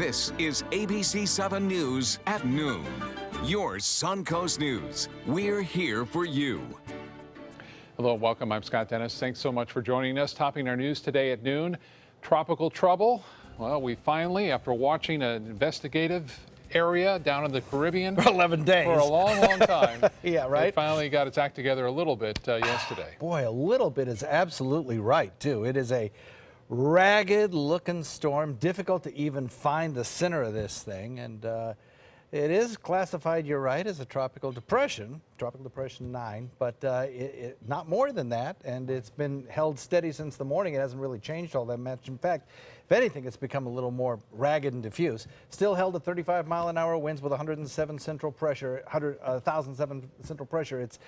This is ABC 7 News at noon. Your Suncoast News. We're here for you. Hello, welcome. I'm Scott Dennis. Thanks so much for joining us. Topping our news today at noon, tropical trouble. Well, we finally, after watching an investigative area down in the Caribbean for 11 days. For a long, long time. Yeah, right? It finally got its act together a little bit yesterday. Boy, a little bit is absolutely right, too. It is a ragged-looking storm, difficult to even find the center of this thing, and it is classified, you're right, as a tropical depression 9, but not more than that, and it's been held steady since the morning. It hasn't really changed all that much. In fact, if anything, it's become a little more ragged and diffuse. Still held at 35-mile-an-hour winds with 1,007 central pressure. It's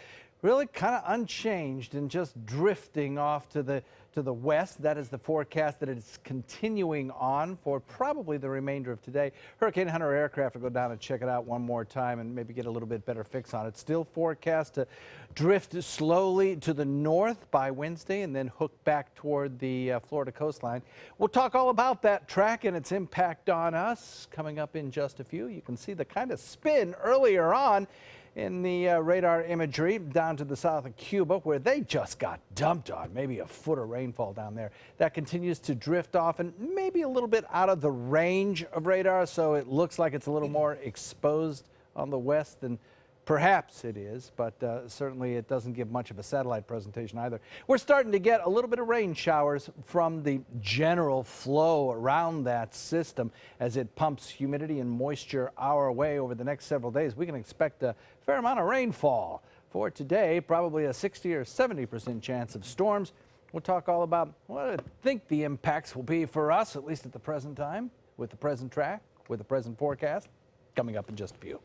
really kind of unchanged and just drifting off to the west. That is the forecast that it's continuing on for probably the remainder of today. Hurricane Hunter aircraft will go down and check it out one more time and maybe get a little bit better fix on it. Still forecast to drift slowly to the north by Wednesday and then hook back toward the Florida coastline. We'll talk all about that track and its impact on us coming up in just a few. You can see the kind of spin earlier on in the radar imagery down to the south of Cuba, where they just got dumped on, maybe a foot of rainfall down there. That continues to drift off and maybe a little bit out of the range of radar, so it looks like it's a little more exposed on the west than perhaps it is, but certainly it doesn't give much of a satellite presentation either. We're starting to get a little bit of rain showers from the general flow around that system as it pumps humidity and moisture our way over the next several days. We can expect a fair amount of rainfall. For today, probably a 60 or 70% chance of storms. We'll talk all about what I think the impacts will be for us, at least at the present time, with the present track, with the present forecast, coming up in just a few.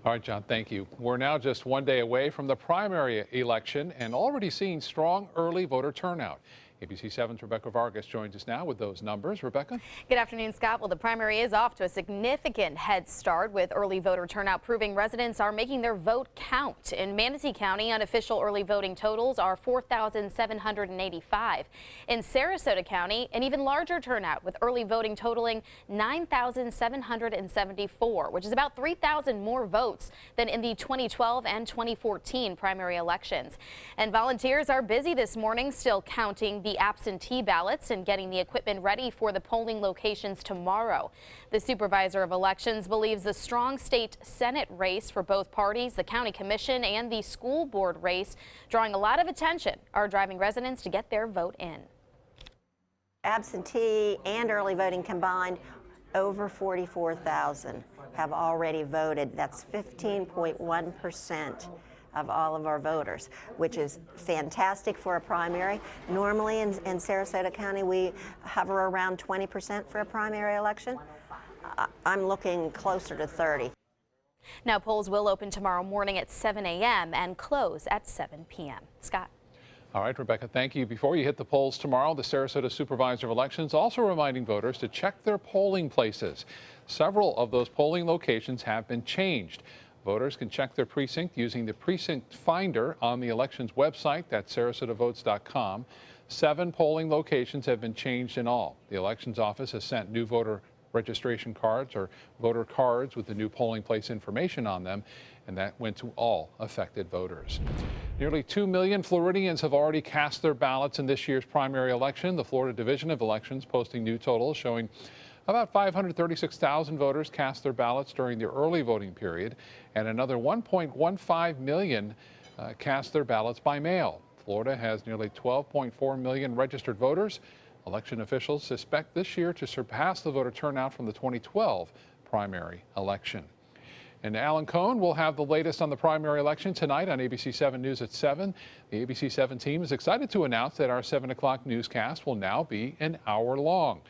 All right, John, thank you. We're now just one day away from the primary election and already seeing strong early voter turnout. ABC 7's Rebecca Vargas joins us now with those numbers. Rebecca? Good afternoon, Scott. Well, the primary is off to a significant head start with early voter turnout proving residents are making their vote count. In Manatee County, unofficial early voting totals are 4,785. In Sarasota County, an even larger turnout with early voting totaling 9,774, which is about 3,000 more votes than in the 2012 and 2014 primary elections. And volunteers are busy this morning, still counting the absentee ballots and getting the equipment ready for the polling locations tomorrow. The supervisor of elections believes the strong state Senate race for both parties, the county commission and the school board race, drawing a lot of attention, are driving residents to get their vote in. Absentee and early voting combined, over 44,000 have already voted. That's 15.1% of all of our voters, which is fantastic for a primary. Normally in Sarasota County, we hover around 20% for a primary election. I'm looking closer to 30. Now, polls will open tomorrow morning at 7 a.m. and close at 7 p.m. Scott. All right, Rebecca, thank you. Before you hit the polls tomorrow, the Sarasota Supervisor of Elections also reminding voters to check their polling places. Several of those polling locations have been changed. Voters can check their precinct using the precinct finder on the elections website. That's sarasotavotes.com. 7 polling locations have been changed in all. The elections office has sent new voter registration cards or voter cards with the new polling place information on them, and that went to all affected voters. Nearly 2 million Floridians have already cast their ballots in this year's primary election. The Florida Division of Elections posting new totals showing about 536,000 voters cast their ballots during the early voting period, and another 1.15 million cast their ballots by mail. Florida has nearly 12.4 million registered voters. Election officials suspect this year to surpass the voter turnout from the 2012 primary election. And Alan Cohn will have the latest on the primary election tonight on ABC 7 News at 7. The ABC 7 team is excited to announce that our 7 o'clock newscast will now be an hour long.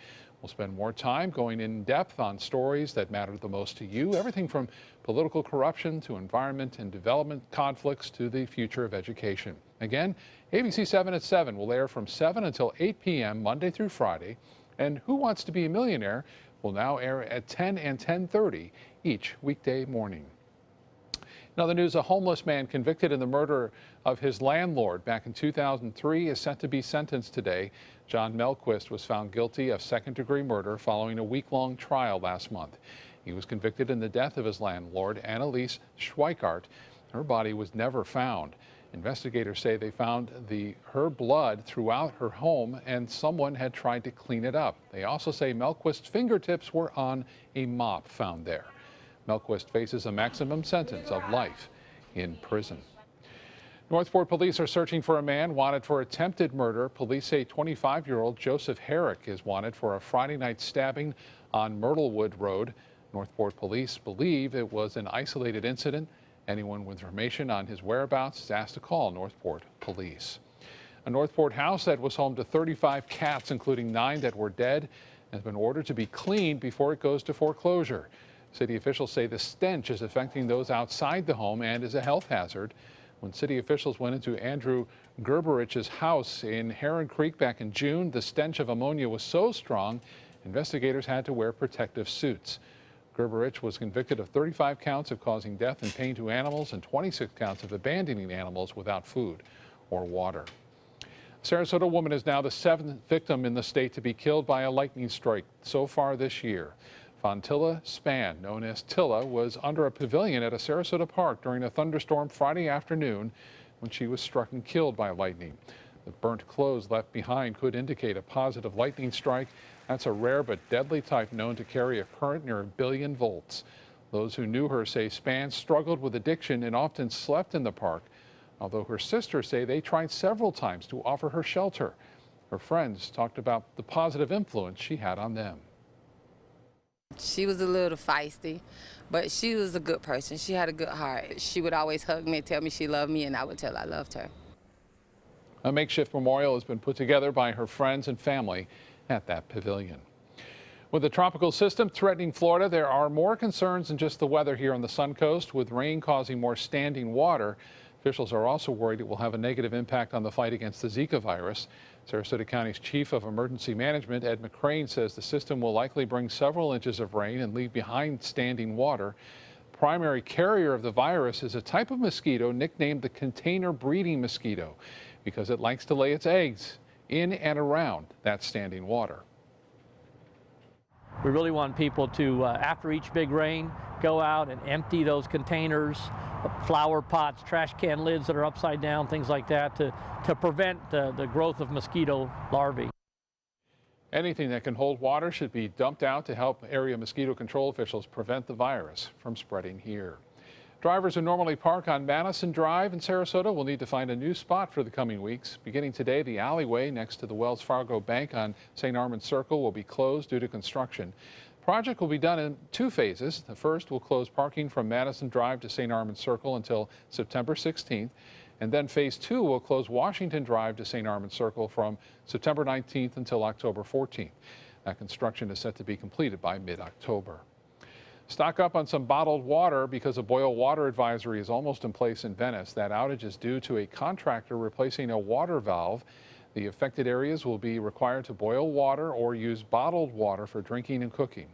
We'll spend more time going in depth on stories that matter the most to you, everything from political corruption to environment and development conflicts to the future of education. Again, ABC 7 at 7 will air from 7 until 8 p.m. Monday through Friday, and Who Wants to Be a Millionaire will now air at 10 and 10:30 each weekday morning. In other news, a homeless man convicted in the murder of his landlord back in 2003 is set to be sentenced today. John Melquist was found guilty of second-degree murder following a week-long trial last month. He was convicted in the death of his landlord, Annalise Schweikart. Her body was never found. Investigators say they found her blood throughout her home and someone had tried to clean it up. They also say Melquist's fingertips were on a mop found there. Melquist faces a maximum sentence of life in prison. Northport police are searching for a man wanted for attempted murder. Police say 25-year-old Joseph Herrick is wanted for a Friday night stabbing on Myrtlewood Road. Northport police believe it was an isolated incident. Anyone with information on his whereabouts is asked to call Northport police. A Northport house that was home to 35 cats, including 9 that were dead, has been ordered to be cleaned before it goes to foreclosure. City officials say the stench is affecting those outside the home and is a health hazard. When city officials went into Andrew Gerberich's house in Heron Creek back in June, the stench of ammonia was so strong, investigators had to wear protective suits. Gerberich was convicted of 35 counts of causing death and pain to animals and 26 counts of abandoning animals without food or water. A Sarasota woman is now the 7th victim in the state to be killed by a lightning strike so far this year. Fontilla Span, known as Tilla, was under a pavilion at a Sarasota park during a thunderstorm Friday afternoon when she was struck and killed by lightning. The burnt clothes left behind could indicate a positive lightning strike. That's a rare but deadly type known to carry a current near 1 billion volts. Those who knew her say Span struggled with addiction and often slept in the park, although her sisters say they tried several times to offer her shelter. Her friends talked about the positive influence she had on them. She was a little feisty, but she was a good person. She had a good heart. She would always hug me and tell me she loved me, and I would tell her I loved her. A makeshift memorial has been put together by her friends and family at that pavilion. With the tropical system threatening Florida, there are more concerns than just the weather here on the Suncoast, with rain causing more standing water. Officials are also worried it will have a negative impact on the fight against the Zika virus. Sarasota County's Chief of Emergency Management, Ed McCrane, says the system will likely bring several inches of rain and leave behind standing water. The primary carrier of the virus is a type of mosquito nicknamed the container breeding mosquito because it likes to lay its eggs in and around that standing water. We really want people to, after each big rain, go out and empty those containers, flower pots, trash can lids that are upside down, things like that, to prevent the growth of mosquito larvae. Anything that can hold water should be dumped out to help area mosquito control officials prevent the virus from spreading here. Drivers who normally park on Madison Drive in Sarasota will need to find a new spot for the coming weeks. Beginning today, the alleyway next to the Wells Fargo Bank on St. Armand Circle will be closed due to construction. The project will be done in 2 phases. The first will close parking from Madison Drive to St. Armand Circle until September 16th. And then phase 2 will close Washington Drive to St. Armand Circle from September 19th until October 14th. That construction is set to be completed by mid-October. Stock up on some bottled water because a boil water advisory is almost in place in Venice. That outage is due to a contractor replacing a water valve. The affected areas will be required to boil water or use bottled water for drinking and cooking.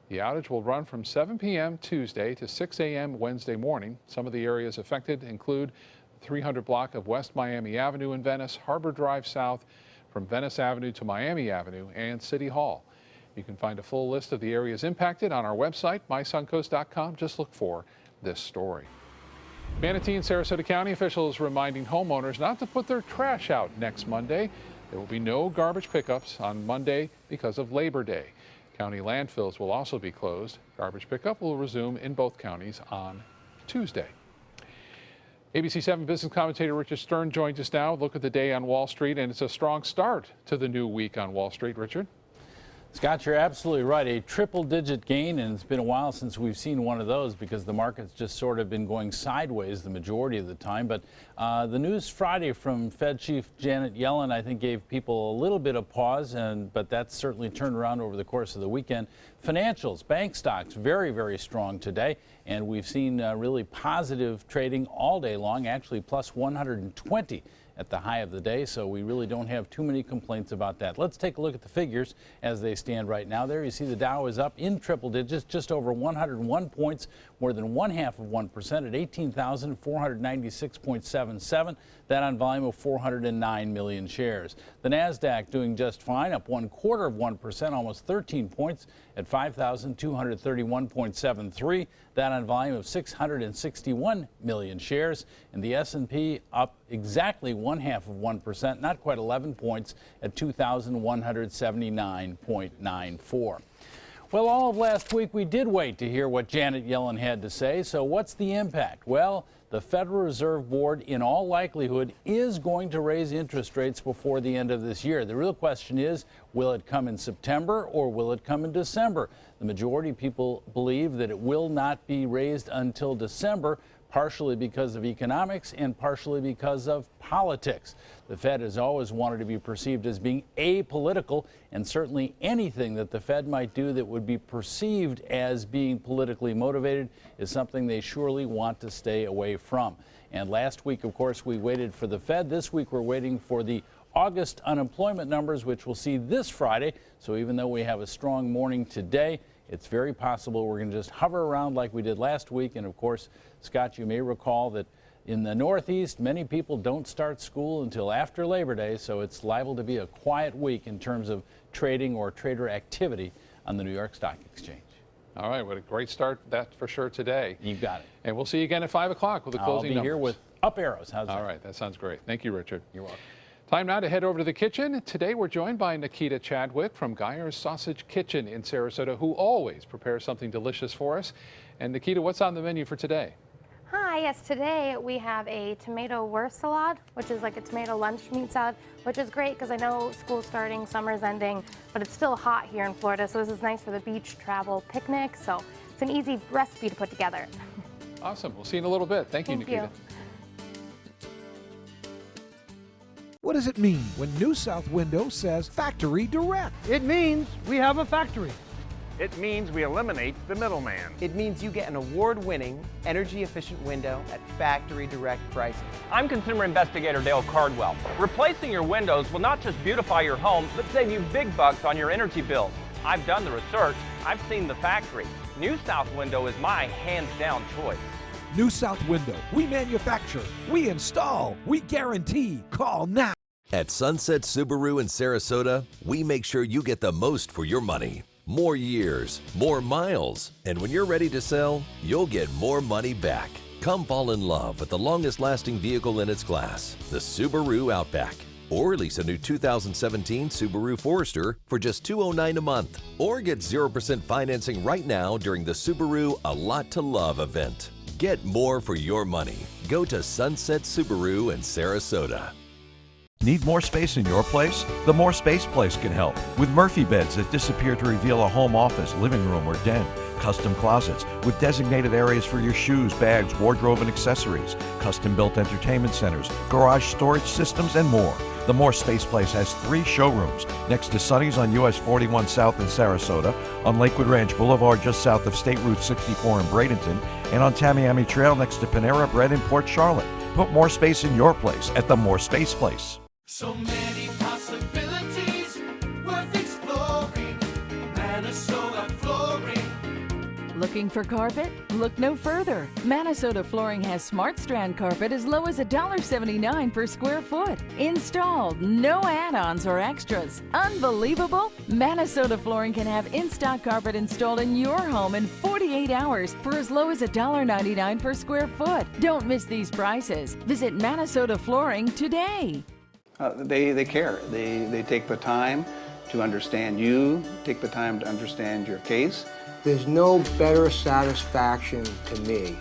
The outage will run from 7 p.m. Tuesday to 6 a.m. Wednesday morning. Some of the areas affected include the 300 block of West Miami Avenue in Venice, Harbor Drive South from Venice Avenue to Miami Avenue, and City Hall. You can find a full list of the areas impacted on our website, mysuncoast.com. Just look for this story. Manatee and Sarasota County officials reminding homeowners not to put their trash out next Monday. There will be no garbage pickups on Monday because of Labor Day. County landfills will also be closed. Garbage pickup will resume in both counties on Tuesday. ABC 7 business commentator Richard Stern joins us now. Look at the day on Wall Street, and it's a strong start to the new week on Wall Street. Richard? Scott, you're absolutely right. A triple-digit gain, and it's been a while since we've seen one of those because the market's just sort of been going sideways the majority of the time. But the news Friday from Fed Chief Janet Yellen, I think, gave people a little bit of pause, but that's certainly turned around over the course of the weekend. Financials, bank stocks, very, very strong today, and we've seen really positive trading all day long, actually plus 120 at the high of the day, so we really don't have too many complaints about that. Let's take a look at the figures as they stand right now. There you see the Dow is up in triple digits, just over 101 points, more than 0.5% at 18,496.77. That on volume of 409 million shares. The Nasdaq doing just fine, up 0.25%, almost 13 points at 5,231.73. That on volume of 661 million shares. And the S&P up exactly 0.5%, not quite 11 points at 2,179.94. Well, all of last week we did wait to hear what Janet Yellen had to say. So what's the impact? Well, the Federal Reserve Board, in all likelihood, is going to raise interest rates before the end of this year. The real question is, will it come in September or will it come in December? The majority of people believe that it will not be raised until December, partially because of economics and partially because of politics. The Fed has always wanted to be perceived as being apolitical, and certainly anything that the Fed might do that would be perceived as being politically motivated is something they surely want to stay away from. And last week, of course, we waited for the Fed. This week, we're waiting for the August unemployment numbers, which we'll see this Friday. So even though we have a strong morning today, it's very possible we're going to just hover around like we did last week. And of course, Scott, you may recall that in the Northeast, many people don't start school until after Labor Day, so it's liable to be a quiet week in terms of trading or trader activity on the New York Stock Exchange. All right, what a great start, that's for sure, today. You've got it. And we'll see you again at 5 o'clock with the closing numbers. I'll be here with up arrows. How's that? All right, that sounds great. Thank you, Richard. You're welcome. Time now to head over to the kitchen. Today we're joined by Nikita Chadwick from Geyer's Sausage Kitchen in Sarasota, who always prepares something delicious for us. And Nikita, what's on the menu for today? Hi, yes, today we have a tomato wurst salad, which is like a tomato lunch meat salad, which is great because I know school's starting, summer's ending, but it's still hot here in Florida, so this is nice for the beach travel picnic, so it's an easy recipe to put together. Awesome. We'll see you in a little bit. Thank you, Nikita. What does it mean when New South Window says Factory Direct? It means we have a factory. It means we eliminate the middleman. It means you get an award-winning, energy-efficient window at factory direct pricing. I'm consumer investigator Dale Cardwell. Replacing your windows will not just beautify your home, but save you big bucks on your energy bills. I've done the research. I've seen the factory. New South Window is my hands-down choice. New South Window. We manufacture, we install, we guarantee. Call now. At Sunset Subaru in Sarasota, we make sure you get the most for your money. More years, more miles, and when you're ready to sell, you'll get more money back. Come fall in love with the longest-lasting vehicle in its class, the Subaru Outback. Or lease a new 2017 Subaru Forester for just $209 a month. Or get 0% financing right now during the Subaru A Lot to Love event. Get more for your money. Go to Sunset Subaru in Sarasota. Need more space in your place? The More Space Place can help with Murphy beds that disappear to reveal a home office, living room, or den. Custom closets with designated areas for your shoes, bags, wardrobe, and accessories. Custom-built entertainment centers, garage storage systems, and more. The More Space Place has 3 showrooms next to Sonny's on US 41 South in Sarasota, on Lakewood Ranch Boulevard just south of State Route 64 in Bradenton, and on Tamiami Trail next to Panera Bread in Port Charlotte. Put more space in your place at the More Space Place. So many possibilities worth exploring. Manitoba Flooring. Looking for carpet? Look no further. Manitoba Flooring has Smart Strand carpet as low as $1.79 per square foot. Installed, no add-ons or extras. Unbelievable? Manitoba Flooring can have in-stock carpet installed in your home in 48 hours for as low as $1.99 per square foot. Don't miss these prices. Visit Manitoba Flooring today. They care. They take the time to understand you, take the time to understand your case. There's no better satisfaction to me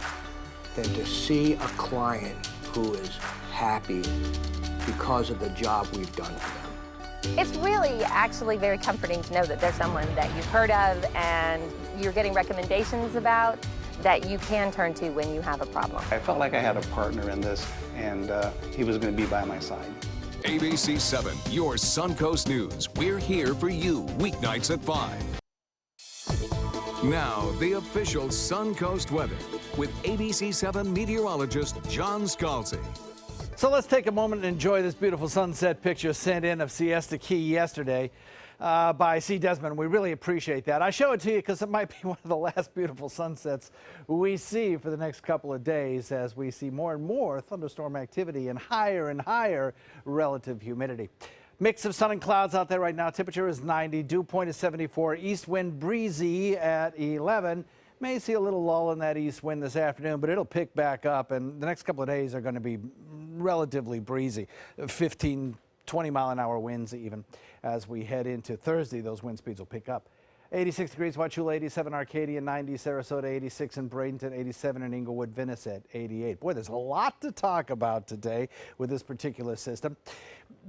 than to see a client who is happy because of the job we've done for them. It's really actually very comforting to know that there's someone that you've heard of and you're getting recommendations about that you can turn to when you have a problem. I felt like I had a partner in this, and he was going to be by my side. ABC 7, your Suncoast News. We're here for you weeknights at 5. Now, the official Suncoast weather with ABC 7 meteorologist John Scalzi. So let's take a moment and enjoy this beautiful sunset picture sent in of Siesta Key yesterday by C. Desmond. We really appreciate that. I show it to you because it might be one of the last beautiful sunsets we see for the next couple of days as we see more and more thunderstorm activity and higher relative humidity. Mix of sun and clouds out there right now. Temperature is 90, dew point is 74, east wind breezy at 11. May see a little lull in that east wind this afternoon, but it'll pick back up, and the next couple of days are going to be relatively breezy, 15, 20-mile-an-hour winds even. As we head into Thursday, those wind speeds will pick up. 86 degrees Wauchula, 87 Arcadia, 90 Sarasota, 86 in Bradenton, 87 in Inglewood, Venice at 88. Boy, there's a lot to talk about today with this particular system.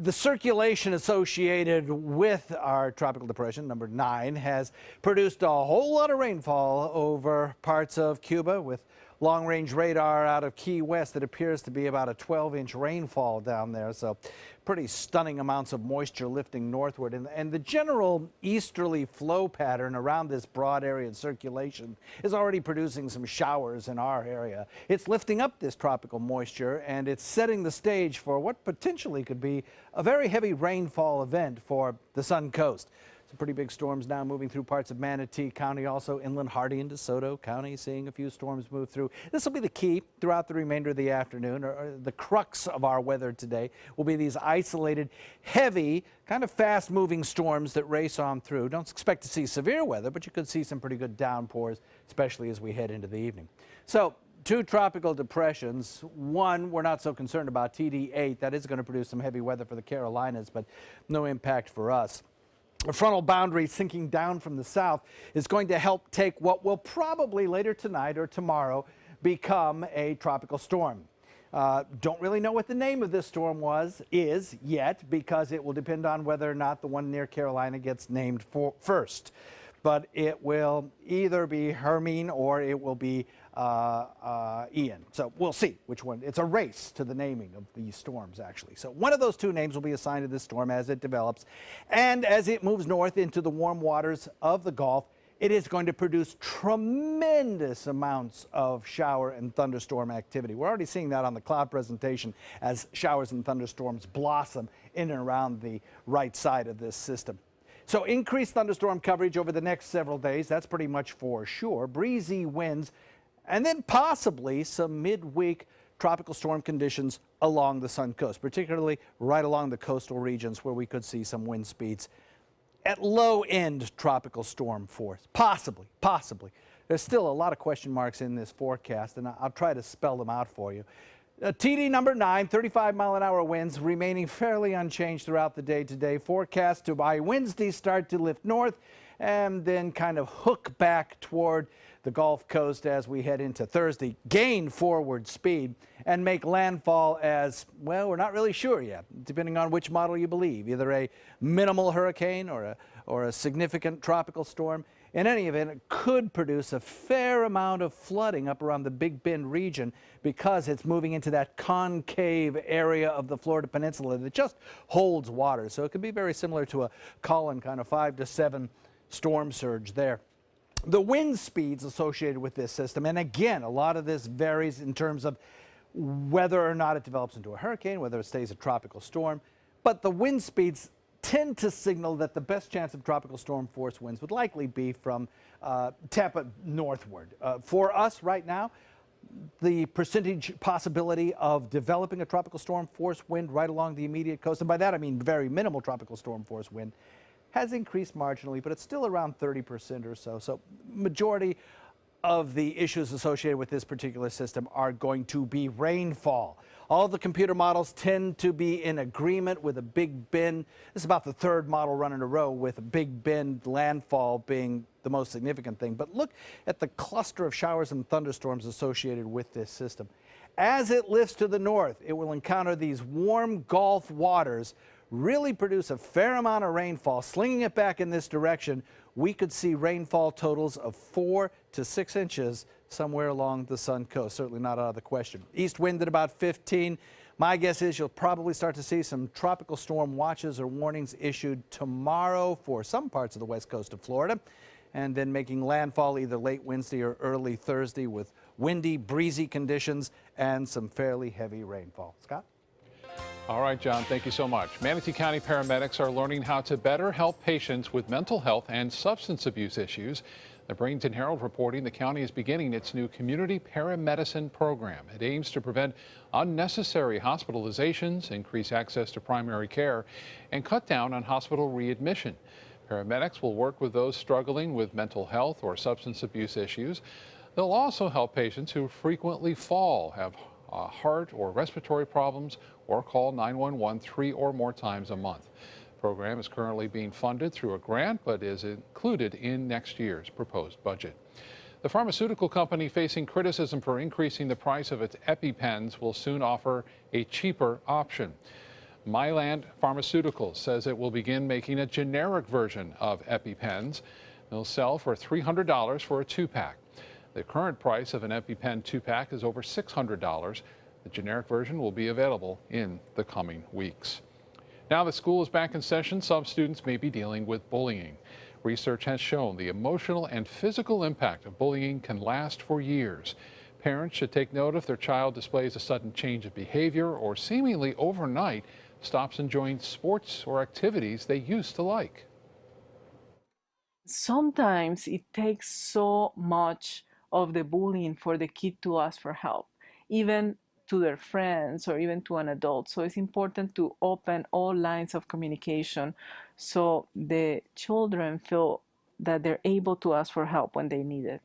The circulation associated with our tropical depression, number 9, has produced a whole lot of rainfall over parts of Cuba with long-range radar out of Key West. It appears to be about a 12-inch rainfall down there, so pretty stunning amounts of moisture lifting northward. And the general easterly flow pattern around this broad area of circulation is already producing some showers in our area. It's lifting up this tropical moisture, and it's setting the stage for what potentially could be a very heavy rainfall event for the Sun Coast. Some pretty big storms now moving through parts of Manatee County, also inland Hardee and DeSoto County, seeing a few storms move through. This will be the key throughout the remainder of the afternoon, or the crux of our weather today will be these isolated, heavy, kind of fast-moving storms that race on through. Don't expect to see severe weather, but you could see some pretty good downpours, especially as we head into the evening. So, 2 tropical depressions. One we're not so concerned about, TD8. That is going to produce some heavy weather for the Carolinas, but no impact for us. A frontal boundary sinking down from the south is going to help take what will probably later tonight or tomorrow become a tropical storm. Don't really know what the name of this storm is yet, because it will depend on whether or not the one near Carolina gets named first. But it will either be Hermine or it will be Ian. So we'll see which one. It's a race to the naming of these storms, actually. So one of those 2 names will be assigned to this storm as it develops. And as it moves north into the warm waters of the Gulf, it is going to produce tremendous amounts of shower and thunderstorm activity. We're already seeing that on the cloud presentation as showers and thunderstorms blossom in and around the right side of this system. So increased thunderstorm coverage over the next several days, that's pretty much for sure. Breezy winds, and then possibly some midweek tropical storm conditions along the Sun Coast, particularly right along the coastal regions where we could see some wind speeds at low-end tropical storm force. Possibly. There's still a lot of question marks in this forecast, and I'll try to spell them out for you. TD number 9, 35-mile-an-hour winds remaining fairly unchanged throughout the day today. Forecast to by Wednesday start to lift north and then kind of hook back toward the Gulf Coast as we head into Thursday. Gain forward speed and make landfall as, well, we're not really sure yet, depending on which model you believe, either a minimal hurricane or a significant tropical storm. In any event, it could produce a fair amount of flooding up around the Big Bend region because it's moving into that concave area of the Florida Peninsula that just holds water. So it could be very similar to a Colin kind of 5 to 7 storm surge there. The wind speeds associated with this system, and again, a lot of this varies in terms of whether or not it develops into a hurricane, whether it stays a tropical storm, but the wind speeds tend to signal that the best chance of tropical storm force winds would likely be from Tampa northward. For us right now, the percentage possibility of developing a tropical storm force wind right along the immediate coast, and by that I mean very minimal tropical storm force wind, has increased marginally, but it's still around 30% or so. So majority of the issues associated with this particular system are going to be rainfall. All the computer models tend to be in agreement with a Big Bend. This is about the 3rd model run in a row with a Big Bend landfall being the most significant thing. But look at the cluster of showers and thunderstorms associated with this system. As it lifts to the north, it will encounter these warm Gulf waters, really produce a fair amount of rainfall. Slinging it back in this direction, we could see rainfall totals of 4 to 6 inches somewhere along the Sun Coast. Certainly not out of the question. East wind at about 15. My guess is you'll probably start to see some tropical storm watches or warnings issued tomorrow for some parts of the west coast of Florida, and then making landfall either late Wednesday or early Thursday with windy, breezy conditions and some fairly heavy rainfall. Scott? All right, John, thank you so much. Manatee County paramedics are learning how to better help patients with mental health and substance abuse issues. The Bradenton Herald reporting the county is beginning its new community paramedicine program. It aims to prevent unnecessary hospitalizations, increase access to primary care, and cut down on hospital readmission. Paramedics will work with those struggling with mental health or substance abuse issues. They'll also help patients who frequently fall, have heart or respiratory problems, or call 911 3 or more times a month. The program is currently being funded through a grant, but is included in next year's proposed budget. The pharmaceutical company facing criticism for increasing the price of its EpiPens will soon offer a cheaper option. Mylan Pharmaceuticals says it will begin making a generic version of EpiPens. They'll sell for $300 for a 2-pack. The current price of an EpiPen 2-pack is over $600. The generic version will be available in the coming weeks. Now that school is back in session, some students may be dealing with bullying. Research has shown the emotional and physical impact of bullying can last for years. Parents should take note if their child displays a sudden change of behavior or seemingly overnight stops enjoying sports or activities they used to like. Sometimes it takes so much of the bullying for the kid to ask for help, even to their friends or even to an adult. So it's important to open all lines of communication so the children feel that they're able to ask for help when they need it.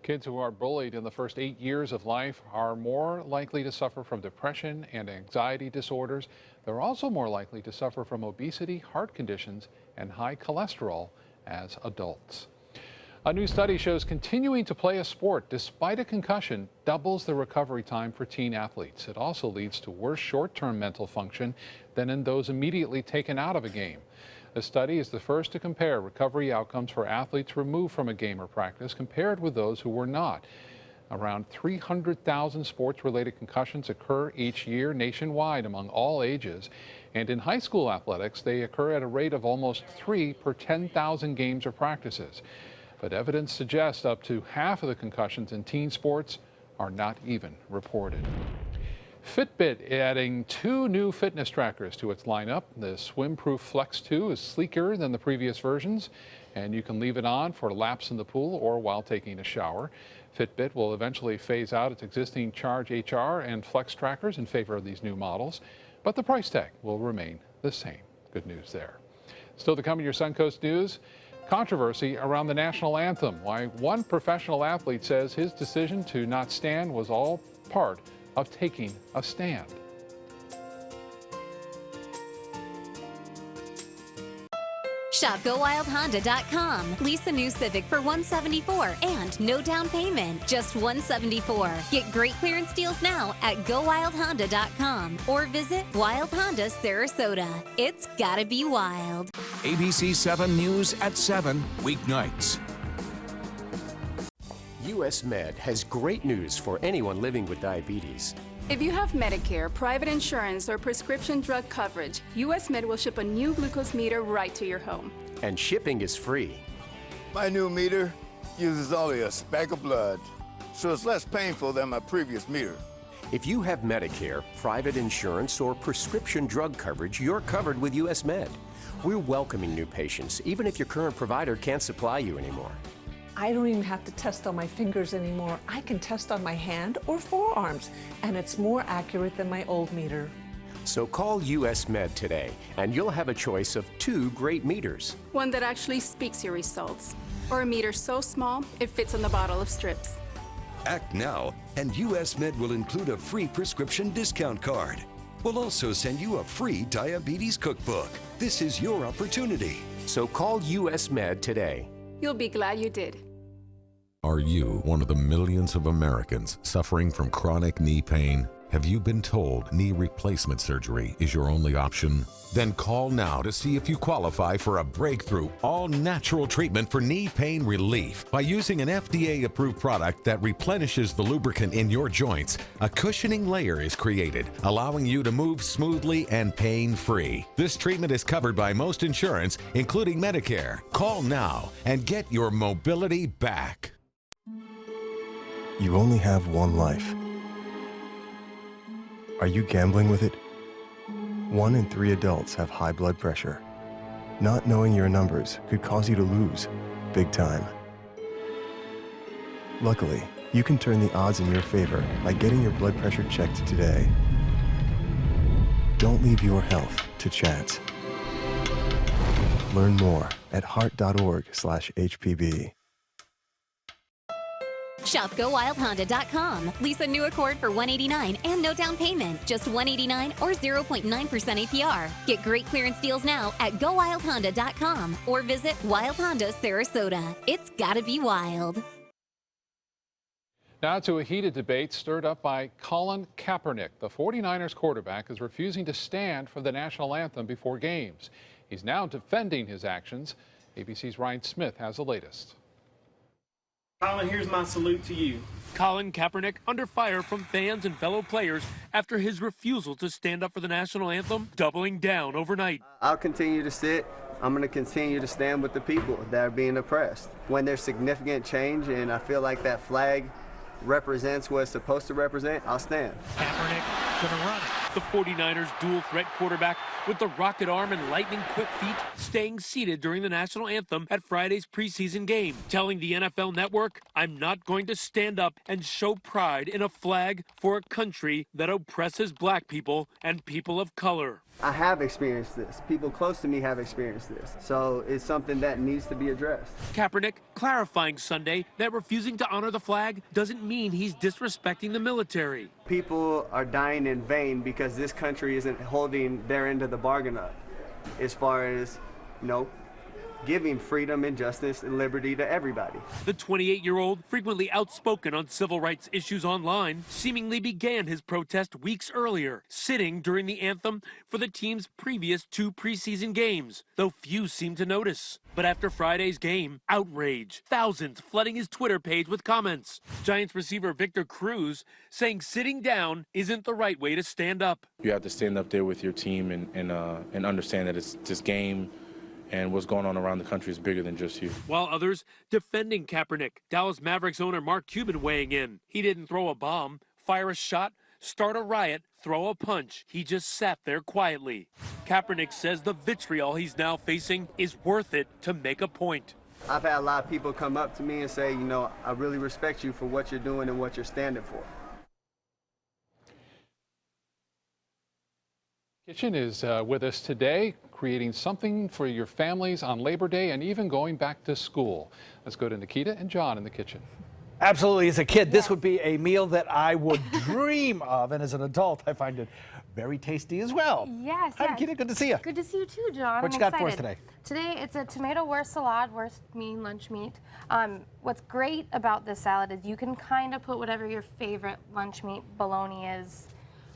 Kids who are bullied in the first 8 years of life are more likely to suffer from depression and anxiety disorders. They're also more likely to suffer from obesity, heart conditions, and high cholesterol as adults. A new study shows continuing to play a sport despite a concussion doubles the recovery time for teen athletes. It also leads to worse short-term mental function than in those immediately taken out of a game. The study is the first to compare recovery outcomes for athletes removed from a game or practice compared with those who were not. Around 300,000 sports-related concussions occur each year nationwide among all ages, and in high school athletics, they occur at a rate of almost 3 per 10,000 games or practices. But evidence suggests up to half of the concussions in teen sports are not even reported. Fitbit adding 2 new fitness trackers to its lineup. The Swimproof Flex 2 is sleeker than the previous versions, and you can leave it on for laps in the pool or while taking a shower. Fitbit will eventually phase out its existing Charge HR and Flex trackers in favor of these new models, but the price tag will remain the same. Good news there. Still to come in your Suncoast News. Controversy around the national anthem. Why one professional athlete says his decision to not stand was all part of taking a stand. Shop GoWildHonda.com. Lease a new Civic for $174 and no down payment, just $174. Get great clearance deals now at GoWildHonda.com or visit Wild Honda Sarasota. It's gotta be wild. ABC 7 News at 7 weeknights. US Med has great news for anyone living with diabetes. If you have Medicare, private insurance, or prescription drug coverage, US Med will ship a new glucose meter right to your home. And shipping is free. My new meter uses only a speck of blood, so it's less painful than my previous meter. If you have Medicare, private insurance, or prescription drug coverage, you're covered with US Med. We're welcoming new patients, even if your current provider can't supply you anymore. I don't even have to test on my fingers anymore. I can test on my hand or forearms, and it's more accurate than my old meter. So call US Med today, and you'll have a choice of 2 great meters. One that actually speaks your results, or a meter so small it fits on the bottle of strips. Act now, and US Med will include a free prescription discount card. We'll also send you a free diabetes cookbook. This is your opportunity. So call US Med today. You'll be glad you did. Are you one of the millions of Americans suffering from chronic knee pain? Have you been told knee replacement surgery is your only option? Then call now to see if you qualify for a breakthrough, all-natural treatment for knee pain relief. By using an FDA-approved product that replenishes the lubricant in your joints, a cushioning layer is created, allowing you to move smoothly and pain-free. This treatment is covered by most insurance, including Medicare. Call now and get your mobility back. You only have one life. Are you gambling with it? 1 in 3 adults have high blood pressure. Not knowing your numbers could cause you to lose, big time. Luckily, you can turn the odds in your favor by getting your blood pressure checked today. Don't leave your health to chance. Learn more at heart.org/HPB. Shop GoWildHonda.com. Lease a new Accord for $189 and no down payment. Just $189 or 0.9% APR. Get great clearance deals now at GoWildHonda.com or visit Wild Honda Sarasota. It's gotta be wild. Now to a heated debate stirred up by Colin Kaepernick. The 49ers quarterback is refusing to stand for the national anthem before games. He's now defending his actions. ABC's Ryan Smith has the latest. Colin, here's my salute to you. Colin Kaepernick under fire from fans and fellow players after his refusal to stand up for the national anthem, doubling down overnight. I'll continue to sit. I'm going to continue to stand with the people that are being oppressed. When there's significant change and I feel like that flag represents what it's supposed to represent, I'll stand. Kaepernick gonna run it. The 49ers dual threat quarterback with the rocket arm and lightning quick feet staying seated during the national anthem at Friday's preseason game, telling the NFL Network, "I'm not going to stand up and show pride in a flag for a country that oppresses black people and people of color." I have experienced this. People close to me have experienced this. So it's something that needs to be addressed. Kaepernick clarifying Sunday that refusing to honor the flag doesn't mean he's disrespecting the military. People are dying in vain because this country isn't holding their end of the bargain up as far as, giving freedom and justice and liberty to everybody. The 28-year-old, frequently outspoken on civil rights issues online, seemingly began his protest weeks earlier, sitting during the anthem for the team's previous 2 preseason games, though few seemed to notice. But after Friday's game, outrage, thousands flooding his Twitter page with comments. Giants receiver Victor Cruz saying sitting down isn't the right way to stand up. You have to stand up there with your team and understand that it's this game and what's going on around the country is bigger than just you. While others defending Kaepernick, Dallas Mavericks owner Mark Cuban weighing in. He didn't throw a bomb, fire a shot, start a riot, throw a punch. He just sat there quietly. Kaepernick says the vitriol he's now facing is worth it to make a point. I've had a lot of people come up to me and say, I really respect you for what you're doing and what you're standing for. Kitchen is with us today, creating something for your families on Labor Day and even going back to school. Let's go to Nikita and John in the kitchen. Absolutely. As a kid, this would be a meal that I would dream of, and as an adult, I find it very tasty as well. Yes. Hi, Nikita. Good to see you. Good to see you too, John. What you got for us today? Today, it's a tomato wurst salad, wurst meaning lunch meat. What's great about this salad is you can kind of put whatever your favorite lunch meat bologna is.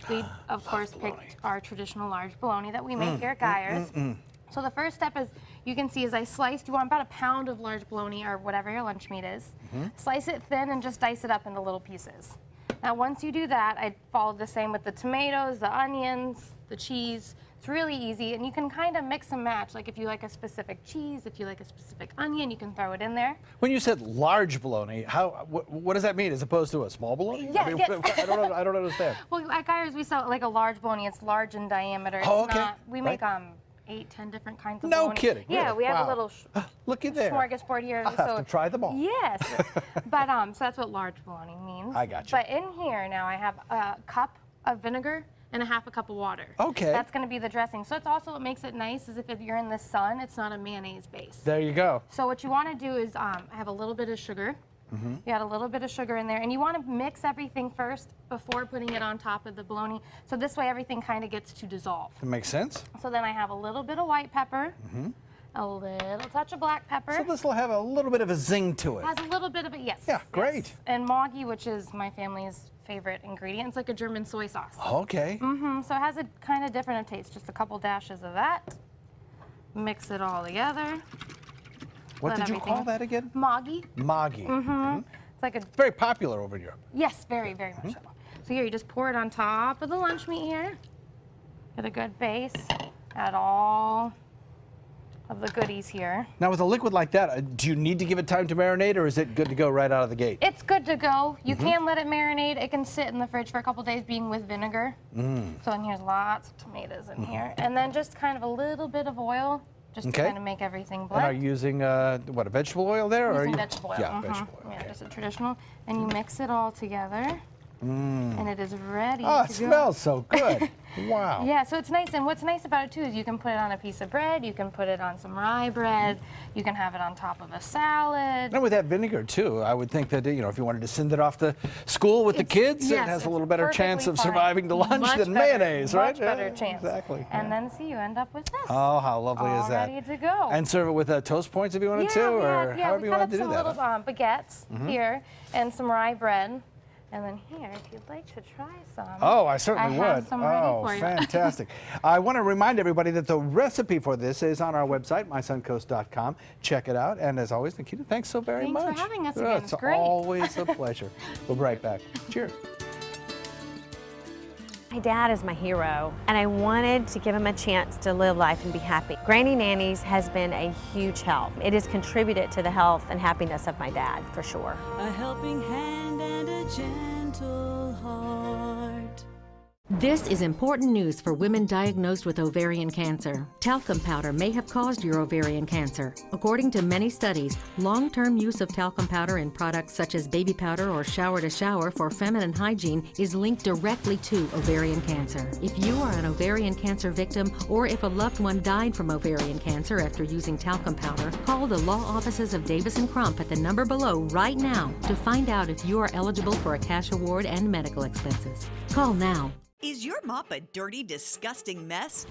We, of course, picked our traditional large bologna that we make here at Geyers. So the first step is, you can see as I sliced, you want about a pound of large bologna or whatever your lunch meat is. Slice it thin and just dice it up into little pieces. Now once you do that, I followed the same with the tomatoes, the onions, the cheese. It's really easy, and you can kind of mix and match. Like if you like a specific cheese, if you like a specific onion, you can throw it in there. When you said large bologna, what does that mean as opposed to a small bologna? Yeah, I mean, yes. I don't understand. Well, at Geyers, we sell like a large bologna. It's large in diameter. It's Oh, okay. not, we make Right. 8, 10 different kinds of No bologna. kidding, Yeah, really? we have Wow. a little Look at there. smorgasbord here. I'll have to try them all. Yes. But so that's what large bologna means. I got you. But in here now I have a cup of vinegar and a half a cup of water. Okay. That's going to be the dressing. So it's also what makes it nice is if you're in the sun, it's not a mayonnaise base. There you go. So what you want to do is I have a little bit of sugar. You add a little bit of sugar in there, and you want to mix everything first before putting it on top of the bologna. So this way everything kind of gets to dissolve. That makes sense. So then I have a little bit of white pepper, a little touch of black pepper. So this will have a little bit of a zing to it. Has a little bit of it, yes. Yeah, great. Yes. And Maggi, which is my family's favorite ingredient. It's like a German soy sauce. Okay. So it has a kind of different taste. Just a couple dashes of that. Mix it all together. What Let did you call everything- that again? Maggi. Maggi. It's like a Very popular over in Europe. Yes, very, very much so. So here, you just pour it on top of the lunch meat here. Get a good base. Add all of the goodies here. Now, with a liquid like that, do you need to give it time to marinate, or is it good to go right out of the gate? It's good to go. You can let it marinate. It can sit in the fridge for a couple days being with vinegar. So, and here's lots of tomatoes in here. And then just kind of a little bit of oil, just to kind of make everything blend. And are you using, what, a vegetable oil there? I'm or using are you... vegetable oil. Yeah, vegetable oil. Yeah, just a traditional. And you mix it all together. And it is ready Oh, to it go. smells so good. Wow. Yeah, so it's nice. And what's nice about it, too, is you can put it on a piece of bread. You can put it on some rye bread. You can have it on top of a salad. And with that vinegar, too, I would think that, you know, if you wanted to send it off to school with the kids, it has a little better chance of surviving the lunch than mayonnaise, right? Much better chance. Exactly. And then, see, you end up with this. Oh, how lovely is that? All ready to go. And serve it with toast points if you wanted to, or however you wanted to do that. We have some little baguettes here and some rye bread. And then here, if you'd like to try some. Oh, I certainly would. I have some ready for you. Fantastic. I want to remind everybody that the recipe for this is on our website, mysuncoast.com. Check it out. And as always, Nikita, thanks so very much. Thanks for having us again. It's great. always a pleasure. We'll be right back. Cheers. My dad is my hero, and I wanted to give him a chance to live life and be happy. Granny Nannies has been a huge help. It has contributed to the health and happiness of my dad, for sure. A helping hand and a gentle heart. This is important news for women diagnosed with ovarian cancer. Talcum powder may have caused your ovarian cancer. According to many studies, long-term use of talcum powder in products such as baby powder or shower-to-shower for feminine hygiene is linked directly to ovarian cancer. If you are an ovarian cancer victim or if a loved one died from ovarian cancer after using talcum powder, call the law offices of Davis & Crump at the number below right now to find out if you are eligible for a cash award and medical expenses. Call now. Is your mop a dirty, disgusting mess?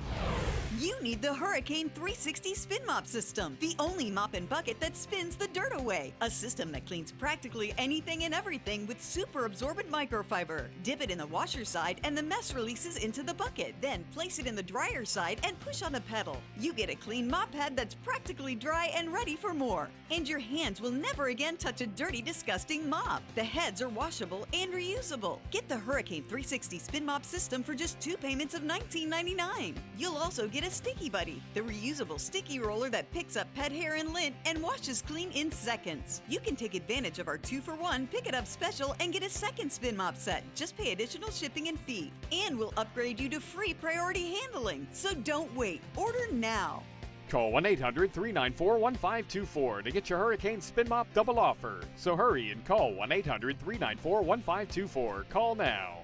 You need the Hurricane 360 Spin Mop System, the only mop and bucket that spins the dirt away. A system that cleans practically anything and everything with super absorbent microfiber. Dip it in the washer side and the mess releases into the bucket. Then place it in the dryer side and push on the pedal. You get a clean mop head that's practically dry and ready for more. And your hands will never again touch a dirty, disgusting mop. The heads are washable and reusable. Get the Hurricane 360 Spin Mop System for just 2 payments of $19.99. You'll also get a Sticky Buddy, the reusable sticky roller that picks up pet hair and lint and washes clean in seconds. You can take advantage of our 2-for-1 Pick It Up special and get a second spin mop set. Just pay additional shipping and fee. And we'll upgrade you to free priority handling. So don't wait. Order now. Call 1-800-394-1524 to get your Hurricane Spin Mop double offer. So hurry and call 1-800-394-1524. Call now.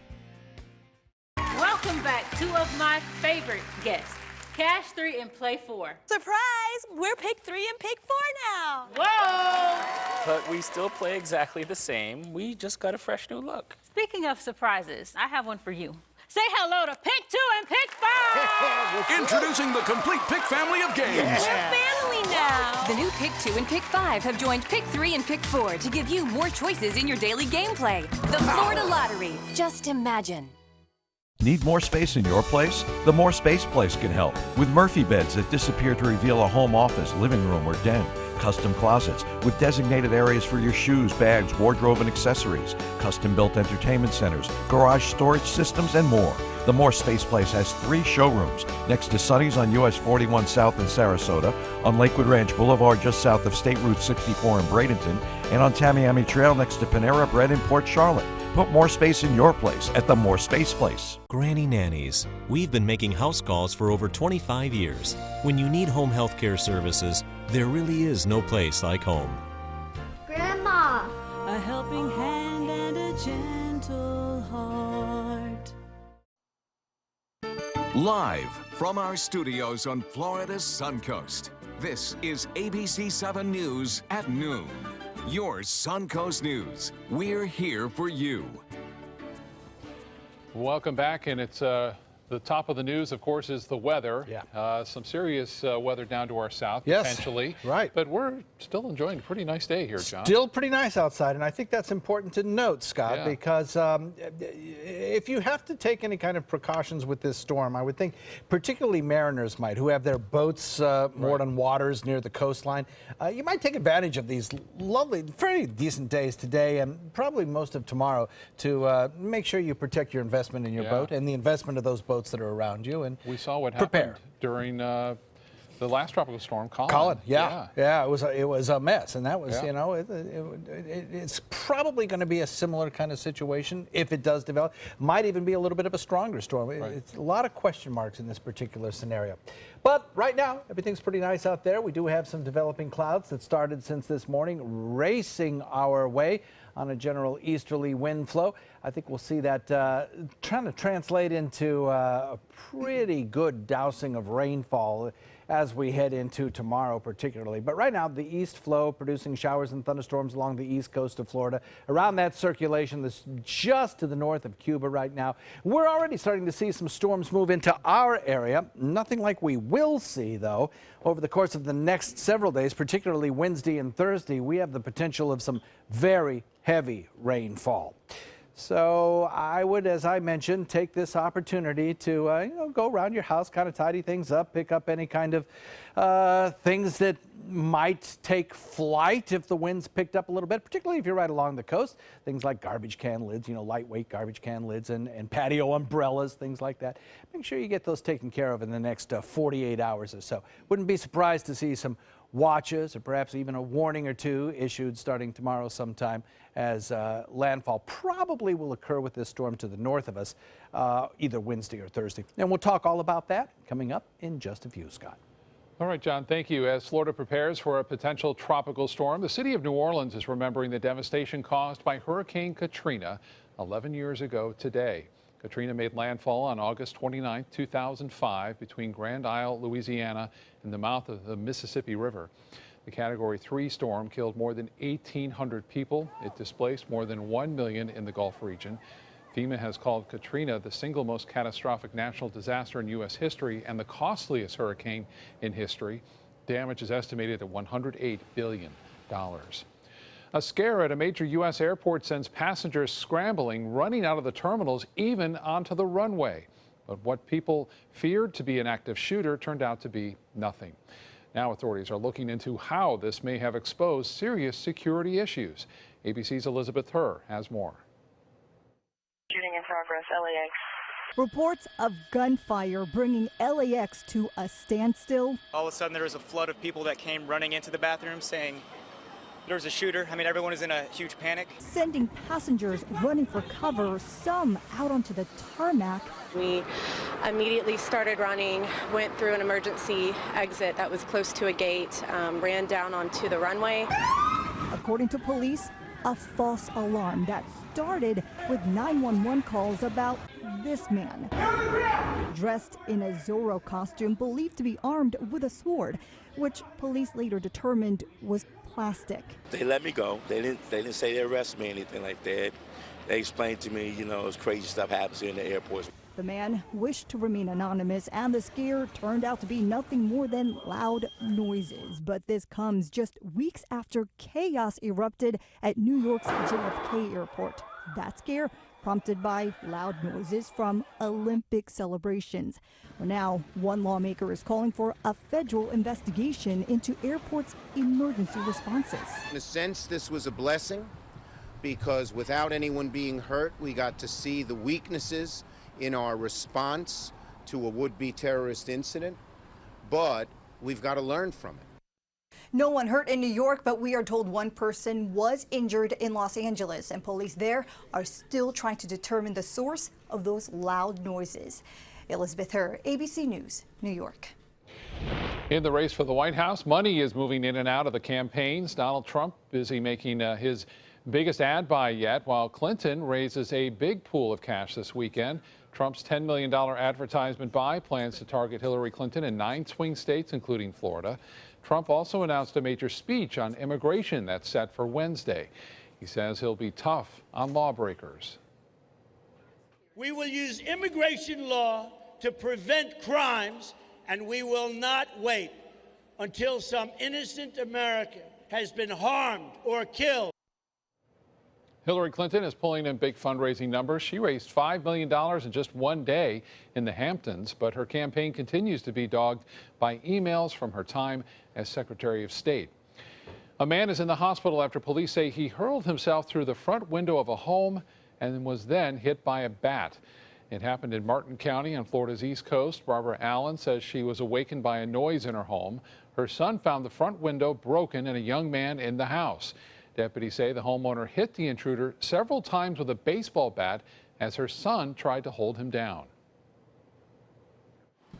Welcome back. 2 of my favorite guests. Cash 3 and Play 4. Surprise! We're Pick 3 and Pick 4 now. Whoa! But we still play exactly the same. We just got a fresh new look. Speaking of surprises, I have one for you. Say hello to Pick 2 and Pick 5! Introducing the complete Pick family of games. We're family now. The new Pick 2 and Pick 5 have joined Pick 3 and Pick 4 to give you more choices in your daily gameplay. The Florida Lottery. Just imagine. Need more space in your place? The More Space Place can help. With Murphy beds that disappear to reveal a home office, living room, or den. Custom closets with designated areas for your shoes, bags, wardrobe, and accessories. Custom-built entertainment centers, garage storage systems, and more. The More Space Place has 3 showrooms next to Sunny's on US 41 South in Sarasota, on Lakewood Ranch Boulevard just south of State Route 64 in Bradenton, and on Tamiami Trail next to Panera Bread in Port Charlotte. Put more space in your place at the More Space Place. Granny Nannies. We've been making house calls for over 25 years. When you need home health care services, there really is no place like home. Grandma! A helping hand and a gentle heart. Live from our studios on Florida's Suncoast, this is ABC 7 News at noon. Your Suncoast News. We're here for you. Welcome back, and it's the top of the news, of course, is the weather. Yeah. Some serious weather down to our south, potentially. Right. But we're still enjoying a pretty nice day here, John. Still pretty nice outside, and I think that's important to note, Scott, because if you have to take any kind of precautions with this storm, I would think particularly mariners might, who have their boats moored on waters near the coastline. You might take advantage of these lovely, very decent days today and probably most of tomorrow to make sure you protect your investment in your boat and the investment of those boats that are around you, and we saw what prepare. happened during The last tropical storm, Colin. Colin, yeah. It was a mess, and that was, Yeah. you know, it's probably going to be a similar kind of situation if it does develop. Might even be a little bit of a stronger storm. It's a lot of question marks in this particular scenario. But right now, everything's pretty nice out there. We do have some developing clouds that started since this morning, racing our way on a general easterly wind flow. I think we'll see that trying to translate into a pretty good dousing of rainfall as we head into tomorrow particularly. But right now, the east flow producing showers and thunderstorms along the east coast of Florida. Around that circulation that's just to the north of Cuba right now. We're already starting to see some storms move into our area. Nothing like we will see, though, over the course of the next several days, particularly Wednesday and Thursday. We have the potential of some very heavy rainfall. So I would, as I mentioned, take this opportunity to go around your house, kind of tidy things up, pick up any kind of things that might take flight if the wind's picked up a little bit, particularly if you're right along the coast. Things like garbage can lids, lightweight garbage can lids and patio umbrellas, things like that. Make sure you get those taken care of in the next 48 hours or so. Wouldn't be surprised to see some watches or perhaps even a warning or two issued starting tomorrow sometime as landfall probably will occur with this storm to the north of us either Wednesday or Thursday. And we'll talk all about that coming up in just a few, Scott. All right, John, thank you. As Florida prepares for a potential tropical storm, the city of New Orleans is remembering the devastation caused by Hurricane Katrina 11 years ago today. Katrina made landfall on August 29, 2005, between Grand Isle, Louisiana, and the mouth of the Mississippi River. The Category 3 storm killed more than 1,800 people. It displaced more than 1 million in the Gulf region. FEMA has called Katrina the single most catastrophic natural disaster in U.S. history and the costliest hurricane in history. Damage is estimated at $108 billion. A scare at a major U.S. airport sends passengers scrambling, running out of the terminals, even onto the runway. But what people feared to be an active shooter turned out to be nothing. Now authorities are looking into how this may have exposed serious security issues. ABC's Elizabeth Herr has more. Shooting in progress, LAX. Reports of gunfire bringing LAX to a standstill. All of a sudden there was a flood of people that came running into the bathroom saying there was a shooter. I mean, everyone was in a huge panic. Sending passengers running for cover, some out onto the tarmac. We immediately started running, went through an emergency exit that was close to a gate, ran down onto the runway. According to police, a false alarm that started with 911 calls about this man. Dressed in a Zorro costume, believed to be armed with a sword, which police later determined was plastic. They let me go. They didn't say they arrest me or anything like that. They explained to me, it's crazy stuff happens here in the airports. The man wished to remain anonymous, and the scare turned out to be nothing more than loud noises. But this comes just weeks after chaos erupted at New York's JFK airport. That scare prompted by loud noises from Olympic celebrations. Well, now, one lawmaker is calling for a federal investigation into airports' emergency responses. In a sense, this was a blessing because without anyone being hurt, we got to see the weaknesses in our response to a would-be terrorist incident, but we've got to learn from it. No one hurt in New York, but we are told one person was injured in Los Angeles, and police there are still trying to determine the source of those loud noises. Elizabeth Herr, ABC News, New York. In the race for the White House, money is moving in and out of the campaigns. Donald Trump busy making his biggest ad buy yet, while Clinton raises a big pool of cash this weekend. Trump's $10 million advertisement buy plans to target Hillary Clinton in 9 swing states, including Florida. Trump also announced a major speech on immigration that's set for Wednesday. He says he'll be tough on lawbreakers. We will use immigration law to prevent crimes, and we will not wait until some innocent American has been harmed or killed. Hillary Clinton is pulling in big fundraising numbers. She raised $5 million in just one day in the Hamptons, but her campaign continues to be dogged by emails from her time as Secretary of State. A man is in the hospital after police say he hurled himself through the front window of a home and was then hit by a bat. It happened in Martin County on Florida's East Coast. Barbara Allen says she was awakened by a noise in her home. Her son found the front window broken and a young man in the house. Deputies say the homeowner hit the intruder several times with a baseball bat as her son tried to hold him down.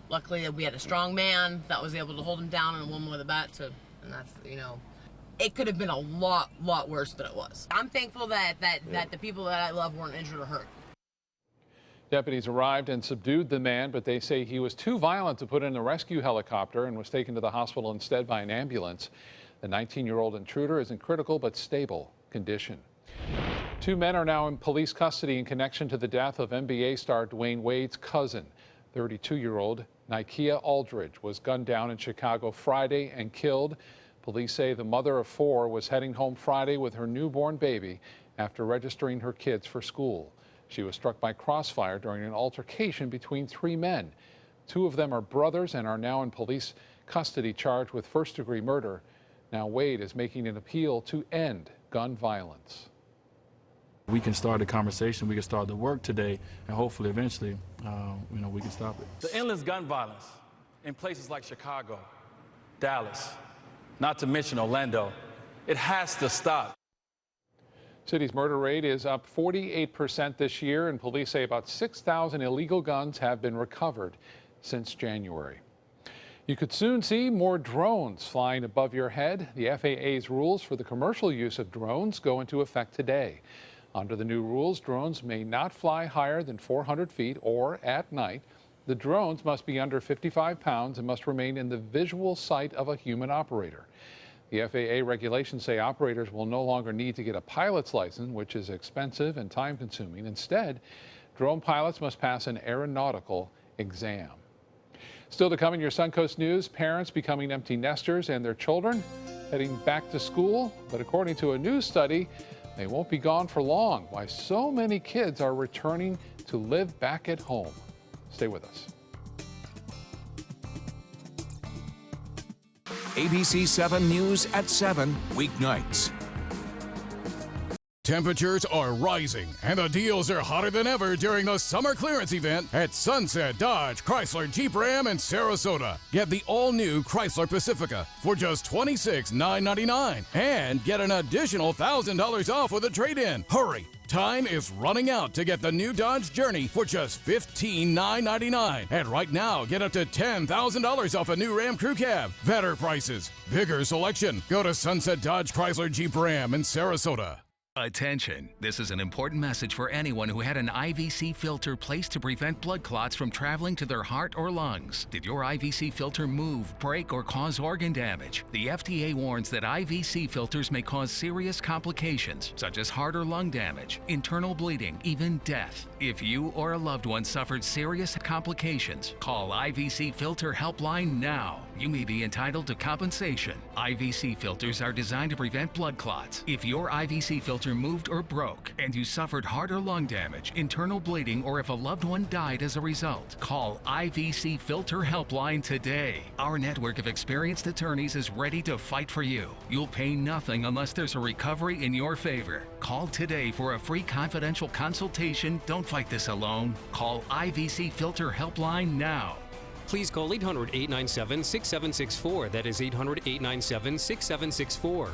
Luckily, we had a strong man that was able to hold him down and a woman with a bat and that's, it could have been a lot worse than it was. I'm thankful that the people that I love weren't injured or hurt. Deputies arrived and subdued the man, but they say he was too violent to put in a rescue helicopter and was taken to the hospital instead by an ambulance. The 19-year-old intruder is in critical but stable condition. 2 men are now in police custody in connection to the death of NBA star Dwayne Wade's cousin. 32-year-old Nikia Aldridge was gunned down in Chicago Friday and killed. Police say the mother of 4 was heading home Friday with her newborn baby after registering her kids for school. She was struck by crossfire during an altercation between 3 men. 2 of them are brothers and are now in police custody charged with first-degree murder. Now Wade is making an appeal to end gun violence. We can start the conversation, we can start the work today, and hopefully eventually, we can stop it. The endless gun violence in places like Chicago, Dallas, not to mention Orlando, it has to stop. City's murder rate is up 48% this year, and police say about 6,000 illegal guns have been recovered since January. You could soon see more drones flying above your head. The FAA's rules for the commercial use of drones go into effect today. Under the new rules, drones may not fly higher than 400 feet or at night. The drones must be under 55 pounds and must remain in the visual sight of a human operator. The FAA regulations say operators will no longer need to get a pilot's license, which is expensive and time-consuming. Instead, drone pilots must pass an aeronautical exam. Still to come in your Suncoast News, parents becoming empty nesters and their children heading back to school. But according to a new study, they won't be gone for long. Why so many kids are returning to live back at home. Stay with us. ABC 7 News at 7 weeknights. Temperatures are rising, and the deals are hotter than ever during the summer clearance event at Sunset Dodge Chrysler Jeep Ram in Sarasota. Get the all-new Chrysler Pacifica for just $26,999 and get an additional $1,000 off with a trade-in. Hurry! Time is running out to get the new Dodge Journey for just $15,999. And right now, get up to $10,000 off a new Ram Crew Cab. Better prices, bigger selection. Go to Sunset Dodge Chrysler Jeep Ram in Sarasota. Attention! This is an important message for anyone who had an IVC filter placed to prevent blood clots from traveling to their heart or lungs. Did your IVC filter move, break, or cause organ damage? The FDA warns that IVC filters may cause serious complications, such as heart or lung damage, internal bleeding, even death. If you or a loved one suffered serious complications, call IVC Filter Helpline now. You may be entitled to compensation. IVC filters are designed to prevent blood clots. If your IVC filter moved or broke and you suffered heart or lung damage, internal bleeding, or if a loved one died as a result, call IVC Filter Helpline today. Our network of experienced attorneys is ready to fight for you. You'll pay nothing unless there's a recovery in your favor. Call today for a free confidential consultation. Don't fight this alone. Call IVC Filter Helpline now. Please call 800-897-6764. That is 800-897-6764.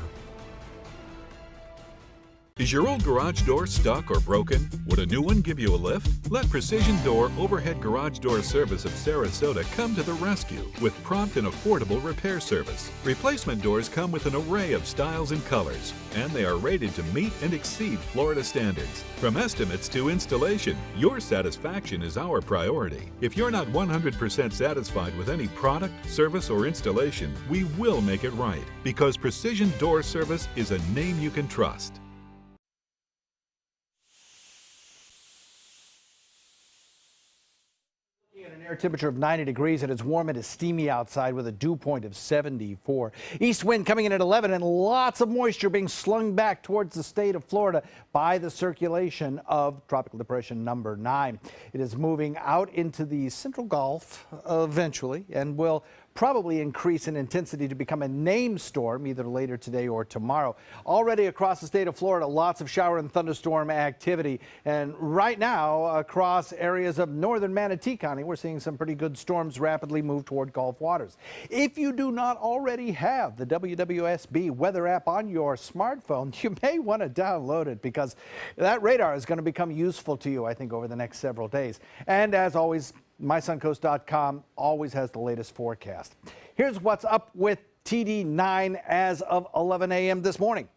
Is your old garage door stuck or broken? Would a new one give you a lift? Let Precision Door Overhead Garage Door Service of Sarasota come to the rescue with prompt and affordable repair service. Replacement doors come with an array of styles and colors, and they are rated to meet and exceed Florida standards. From estimates to installation, your satisfaction is our priority. If you're not 100% satisfied with any product, service, or installation, we will make it right, because Precision Door Service is a name you can trust. Air temperature of 90 degrees, and it's warm and it's steamy outside with a dew point of 74. East wind coming in at 11, and lots of moisture being slung back towards the state of Florida by the circulation of Tropical Depression number 9. It is moving out into the Central Gulf eventually and will probably increase in intensity to become a named storm either later today or tomorrow. Already across the state of Florida, lots of shower and thunderstorm activity. And right now, across areas of northern Manatee County, we're seeing some pretty good storms rapidly move toward Gulf waters. If you do not already have the WWSB weather app on your smartphone, you may want to download it because that radar is going to become useful to you, I think, over the next several days. And as always, mysuncoast.com always has the latest forecast. Here's what's up with TD9 as of 11 a.m. this morning.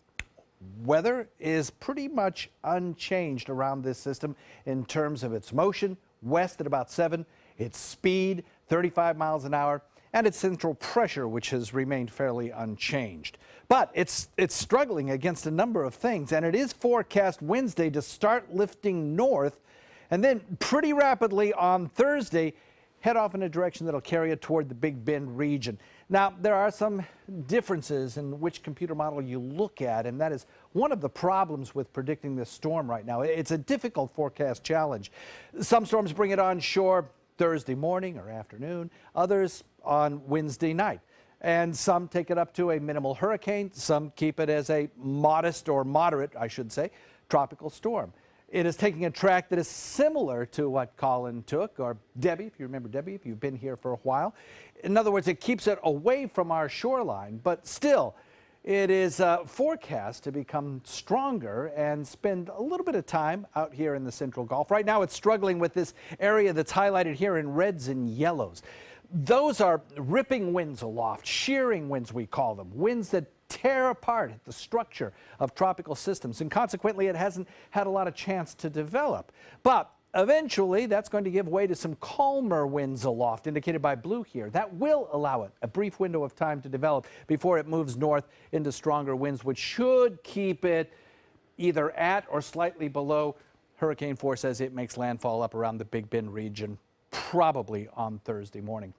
Weather is pretty much unchanged around this system in terms of its motion, west at about 7, its speed, 35 miles an hour, and its central pressure, which has remained fairly unchanged. But it's struggling against a number of things, and it is forecast Wednesday to start lifting north, and then pretty rapidly on Thursday, head off in a direction that'll carry it toward the Big Bend region. Now, there are some differences in which computer model you look at, and that is one of the problems with predicting this storm right now. It's a difficult forecast challenge. Some storms bring it on shore Thursday morning or afternoon, others on Wednesday night. And some take it up to a minimal hurricane. Some keep it as a modest or moderate, I should say, tropical storm. It is taking a track that is similar to what Colin took, or Debbie, if you remember Debbie, if you've been here for a while. In other words, it keeps it away from our shoreline, but still, it is forecast to become stronger and spend a little bit of time out here in the Central Gulf. Right now, it's struggling with this area that's highlighted here in reds and yellows. Those are ripping winds aloft, shearing winds we call them, winds that tear apart the structure of tropical systems, and consequently it hasn't had a lot of chance to develop. But eventually that's going to give way to some calmer winds aloft, indicated by blue here. That will allow it a brief window of time to develop before it moves north into stronger winds, which should keep it either at or slightly below hurricane force as it makes landfall up around the Big Bend region, probably on Thursday morning.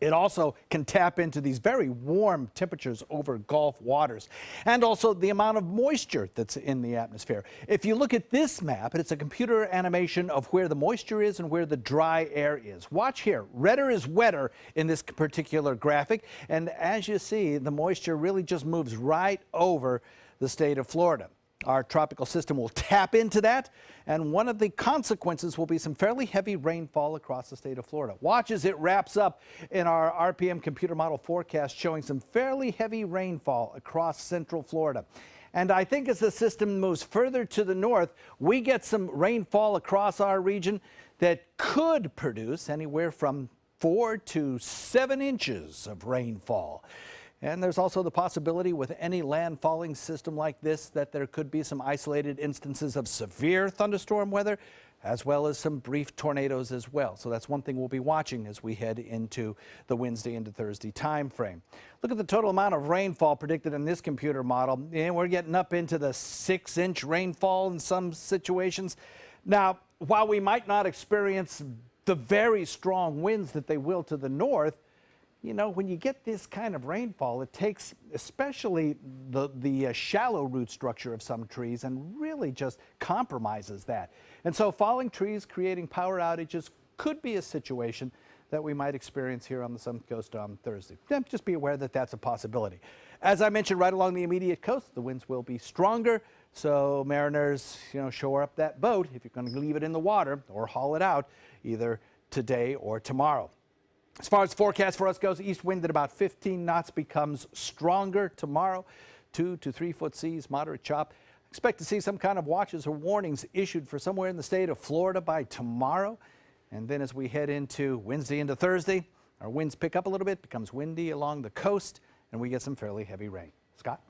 It also can tap into these very warm temperatures over Gulf waters, and also the amount of moisture that's in the atmosphere. If you look at this map, it's a computer animation of where the moisture is and where the dry air is. Watch here. Redder is wetter in this particular graphic, and as you see, the moisture really just moves right over the state of Florida. Our tropical system will tap into that, and one of the consequences will be some fairly heavy rainfall across the state of Florida. Watch as it wraps up in our RPM computer model forecast showing some fairly heavy rainfall across central Florida. And I think as the system moves further to the north, we get some rainfall across our region that could produce anywhere from 4 to 7 inches of rainfall. And there's also the possibility with any landfalling system like this that there could be some isolated instances of severe thunderstorm weather, as well as some brief tornadoes as well. So that's one thing we'll be watching as we head into the Wednesday into Thursday time frame. Look at the total amount of rainfall predicted in this computer model, and we're getting up into the 6-inch rainfall in some situations. Now, while we might not experience the very strong winds that they will to the north, you know, when you get this kind of rainfall, it takes especially the shallow root structure of some trees and really just compromises that. And so falling trees creating power outages could be a situation that we might experience here on the Sun Coast on Thursday. Just be aware that that's a possibility. As I mentioned, right along the immediate coast, the winds will be stronger. So mariners, you know, shore up that boat if you're going to leave it in the water or haul it out either today or tomorrow. As far as forecast for us goes, east wind at about 15 knots becomes stronger tomorrow. 2 to 3 foot seas, moderate chop. Expect to see some kind of watches or warnings issued for somewhere in the state of Florida by tomorrow. And then as we head into Wednesday into Thursday, our winds pick up a little bit, becomes windy along the coast, and we get some fairly heavy rain. Scott?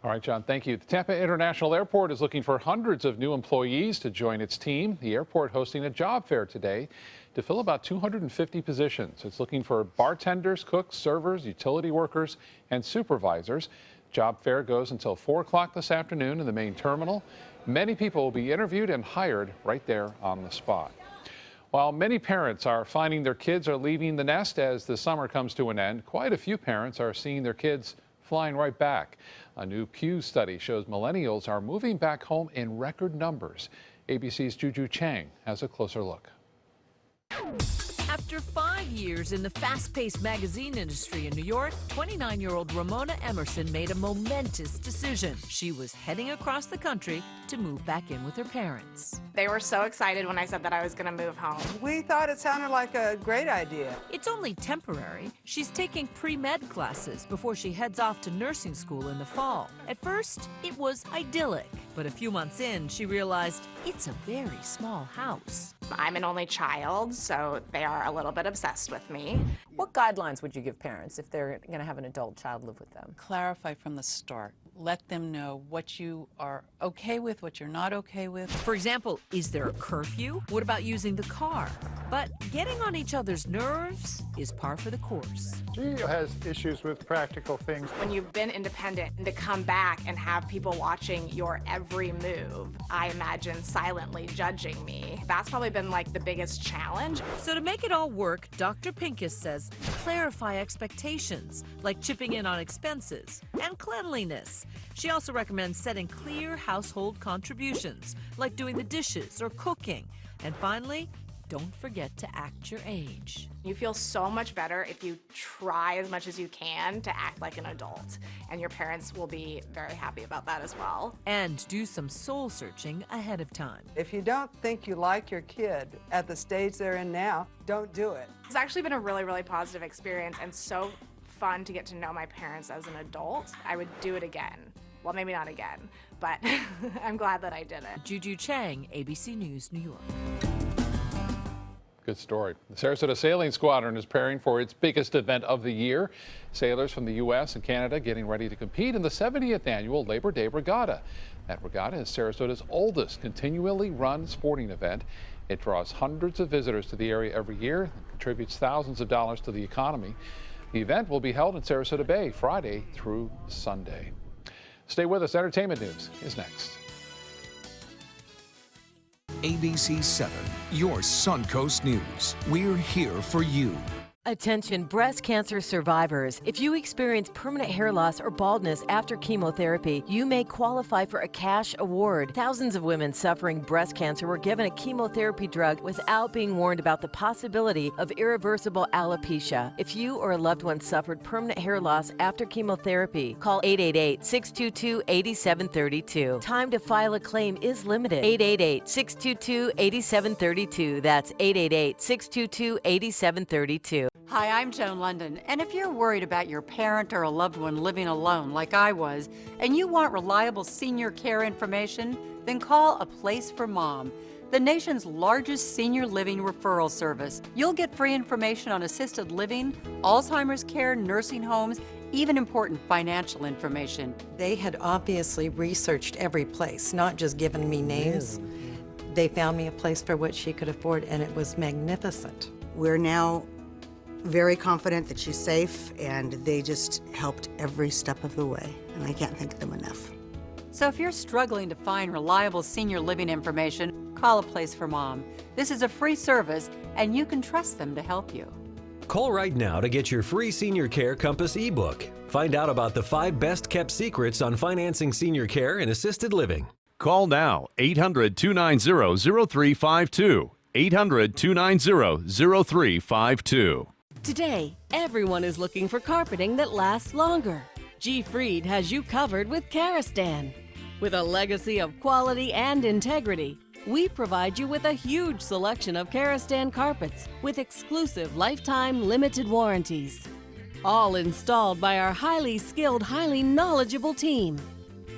All right, John, thank you. The Tampa International Airport is looking for hundreds of new employees to join its team. The airport hosting a job fair today to fill about 250 positions. It's looking for bartenders, cooks, servers, utility workers, and supervisors. Job fair goes until 4 o'clock this afternoon in the main terminal. Many people will be interviewed and hired right there on the spot. While many parents are finding their kids are leaving the nest as the summer comes to an end, quite a few parents are seeing their kids flying right back. A new Pew study shows millennials are moving back home in record numbers. ABC's Juju Chang has a closer look. After 5 years in the fast-paced magazine industry in New York, 29-year-old Ramona Emerson made a momentous decision. She was heading across the country to move back in with her parents. They were so excited when I said that I was going to move home. We thought it sounded like a great idea. It's only temporary. She's taking pre-med classes before she heads off to nursing school in the fall. At first, it was idyllic, but a few months in, she realized it's a very small house. I'm an only child, so they are a little bit obsessed with me. What guidelines would you give parents if they're going to have an adult child live with them? Clarify from the start. Let them know what you are okay with, what you're not okay with. For example, is there a curfew? What about using the car? But getting on each other's nerves is par for the course. She has issues with practical things. When you've been independent, to come back and have people watching your every move, I imagine silently judging me. That's probably been like the biggest challenge. So to make it all work, Dr. Pincus says clarify expectations, like chipping in on expenses and cleanliness. She also recommends setting clear household contributions, like doing the dishes or cooking. And finally, don't forget to act your age. You feel so much better if you try as much as you can to act like an adult, and your parents will be very happy about that as well. And do some soul searching ahead of time. If you don't think you like your kid at the stage they're in now, don't do it. It's actually been a really, really positive experience and so fun to get to know my parents as an adult. I would do it again. Well, maybe not again, but I'm glad that I did it. Juju Chang, ABC News, New York. Good story. The Sarasota Sailing Squadron is preparing for its biggest event of the year. Sailors from the U.S. and Canada getting ready to compete in the 70th annual Labor Day Regatta. That regatta is Sarasota's oldest continually run sporting event. It draws hundreds of visitors to the area every year and contributes thousands of dollars to the economy. The event will be held in Sarasota Bay Friday through Sunday. Stay with us. Entertainment news is next. ABC 7, your Suncoast News. We're here for you. Attention breast cancer survivors. If you experience permanent hair loss or baldness after chemotherapy, you may qualify for a cash award. Thousands of women suffering breast cancer were given a chemotherapy drug without being warned about the possibility of irreversible alopecia. If you or a loved one suffered permanent hair loss after chemotherapy, call 888-622-8732. Time to file a claim is limited. 888-622-8732. That's 888-622-8732. Hi, I'm Joan London, and if you're worried about your parent or a loved one living alone like I was, and you want reliable senior care information, then call A Place for Mom, the nation's largest senior living referral service. You'll get free information on assisted living, Alzheimer's care, nursing homes, even important financial information. They had obviously researched every place, not just given me names. They found me a place for what she could afford, and it was magnificent. We're now very confident that she's safe, and they just helped every step of the way, and I can't thank them enough. So if you're struggling to find reliable senior living information, call A Place for Mom. This is a free service, and you can trust them to help you. Call right now to get your free Senior Care Compass ebook. Find out about the 5 best-kept secrets on financing senior care and assisted living. Call now, 800-290-0352. 800-290-0352. Today, everyone is looking for carpeting that lasts longer. G. Fried has you covered with Karastan. With a legacy of quality and integrity, we provide you with a huge selection of Karastan carpets with exclusive lifetime limited warranties. All installed by our highly skilled, highly knowledgeable team.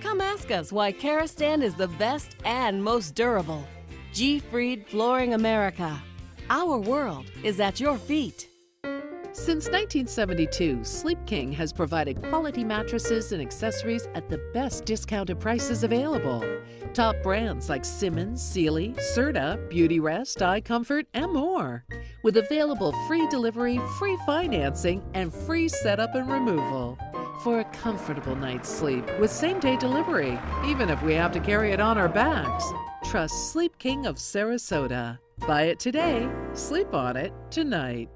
Come ask us why Karastan is the best and most durable. G. Fried Flooring America. Our world is at your feet. Since 1972, Sleep King has provided quality mattresses and accessories at the best discounted prices available. Top brands like Simmons, Sealy, Serta, Beautyrest, iComfort, and more. With available free delivery, free financing, and free setup and removal. For a comfortable night's sleep with same-day delivery, even if we have to carry it on our backs. Trust Sleep King of Sarasota. Buy it today, sleep on it tonight.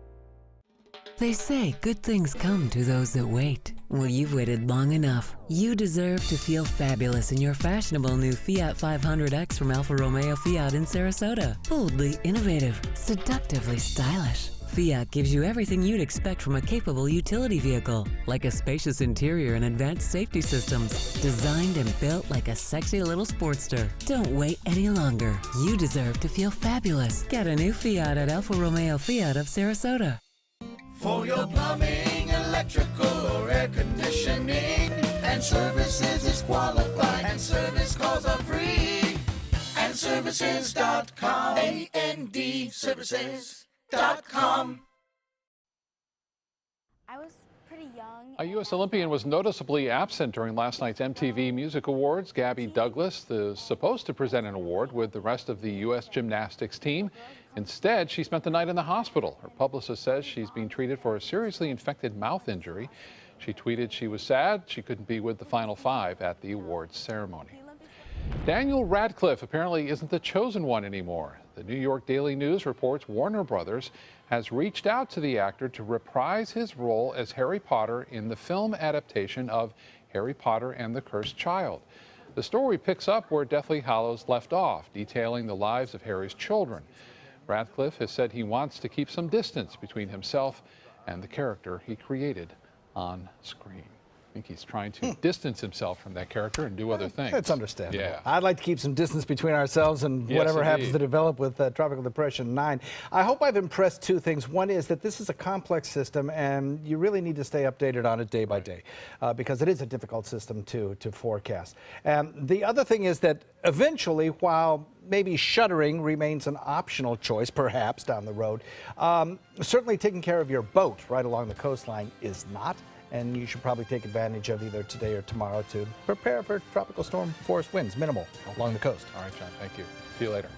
They say good things come to those that wait. Well, you've waited long enough. You deserve to feel fabulous in your fashionable new Fiat 500X from Alfa Romeo Fiat in Sarasota. Boldly innovative, seductively stylish, Fiat gives you everything you'd expect from a capable utility vehicle, like a spacious interior and advanced safety systems, designed and built like a sexy little Sportster. Don't wait any longer. You deserve to feel fabulous. Get a new Fiat at Alfa Romeo Fiat of Sarasota. For your plumbing, electrical, or air conditioning, and services is qualified, and service calls are free. And services.com, A-N-D, services.com. I was pretty young. A U.S. Olympian was noticeably absent during last night's MTV Music Awards. Gabby Douglas is supposed to present an award with the rest of the U.S. gymnastics team. Instead, she spent the night in the hospital. Her publicist says she's being treated for a seriously infected mouth injury. She tweeted she was sad she couldn't be with the Final Five at the awards ceremony. Daniel Radcliffe apparently isn't the chosen one anymore. The New York Daily News reports Warner Brothers has reached out to the actor to reprise his role as Harry Potter in the film adaptation of Harry Potter and the Cursed Child. The story picks up where Deathly Hallows left off, detailing the lives of Harry's children. Radcliffe has said he wants to keep some distance between himself and the character he created on screen. I think he's trying to distance himself from that character and do other things. It's understandable. Yeah. I'd like to keep some distance between ourselves and whatever happens to develop with Tropical Depression 9. I hope I've impressed two things. One is that this is a complex system, and you really need to stay updated on it day by day because it is a difficult system to forecast. The other thing is that eventually, while maybe shuttering remains an optional choice, perhaps down the road, certainly taking care of your boat right along the coastline is not. And you should probably take advantage of either today or tomorrow to prepare for tropical storm force winds, minimal along the coast. All right, John, thank you. See you later.